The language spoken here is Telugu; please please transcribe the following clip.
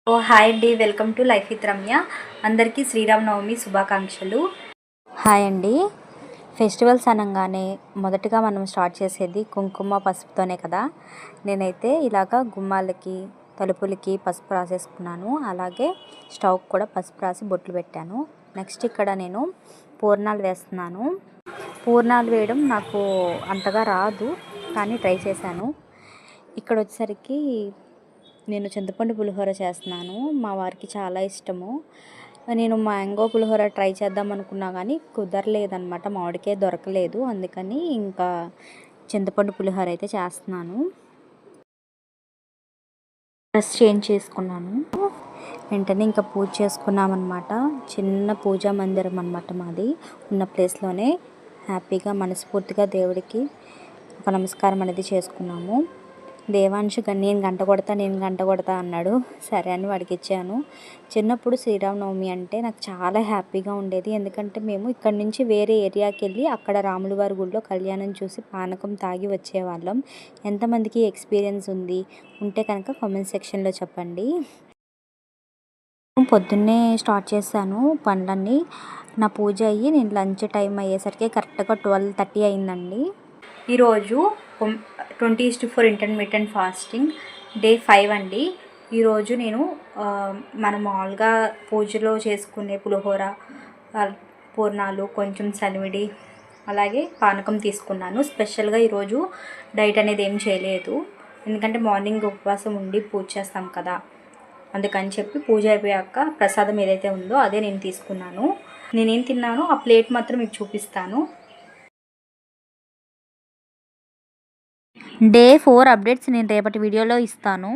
హాయ్ అండి, welcome to life with Ramya. అందరికీ శ్రీరామనవమి శుభాకాంక్షలు. హాయ్ అండి. ఫెస్టివల్స్ అనగానే మొదటగా మనం స్టార్ట్ చేసేది కుంకుమ పసుపుతోనే కదా. నేనైతే ఇలాగ గుమ్మాలకి తలుపులకి పసుపు రాసేసుకున్నాను. అలాగే స్టవ్ కూడా పసుపు రాసి బొట్లు పెట్టాను. నెక్స్ట్ ఇక్కడ నేను పూర్ణాలు వేస్తున్నాను. పూర్ణాలు వేయడం నాకు అంతగా రాదు, కానీ ట్రై చేశాను. ఇక్కడ వచ్చేసరికి నేను చింతపండు పులిహోర చేస్తున్నాను. మా వారికి చాలా ఇష్టము. నేను మ్యాంగో పులిహోర ట్రై చేద్దాం అనుకున్నా కానీ కుదరలేదన్నమాట, మామిడికాయ దొరకలేదు. అందుకని ఇంకా చింతపండు పులిహోర అయితే చేస్తున్నాను. డ్రెస్ చేంజ్ చేసుకున్నాను. వెంటనే ఇంకా పూజ చేసుకున్నామన్నమాట. చిన్న పూజా మందిరం అన్నమాట మాది. ఉన్న ప్లేస్లోనే హ్యాపీగా మనస్ఫూర్తిగా దేవుడికి ఒక నమస్కారం అనేది చేసుకున్నాము. దేవాంశు నేను గంట కొడతా అన్నాడు. సరే అని వాడికి ఇచ్చాను. చిన్నప్పుడు శ్రీరామనవమి అంటే నాకు చాలా హ్యాపీగా ఉండేది. ఎందుకంటే మేము ఇక్కడ నుంచి వేరే ఏరియాకి వెళ్ళి అక్కడ రాములవారి గుడిలో కళ్యాణం చూసి పానకం తాగి వచ్చేవాళ్ళం. ఎంతమందికి ఎక్స్పీరియన్స్ ఉంటే కనుక కామెంట్ సెక్షన్లో చెప్పండి. పొద్దున్నే స్టార్ట్ చేశాను పనులన్నీ. నా పూజ అయ్యి నేను లంచ్ టైం అయ్యేసరికి కరెక్ట్గా 12:30 అయిందండి. ఈరోజు 20:4 ఇంటర్మీడియట్ ఫాస్టింగ్ డే 5 అండి. ఈరోజు నేను మనం మామూలుగా పూజలో చేసుకునే పులిహోర, పూర్ణాలు, కొంచెం సలివిడి, అలాగే పానకం తీసుకున్నాను. స్పెషల్గా ఈరోజు డైట్ అనేది ఏం చేయలేదు, ఎందుకంటే మార్నింగ్ ఉపవాసం ఉండి పూజ చేస్తాం కదా. అందుకని చెప్పి పూజ అయిపోయాక ప్రసాదం ఏదైతే ఉందో అదే నేను తీసుకున్నాను. నేనేం తిన్నానో ఆ ప్లేట్ మాత్రం మీకు చూపిస్తాను. డే 4 అప్డేట్స్ నేను రేపటి వీడియోలో ఇస్తాను.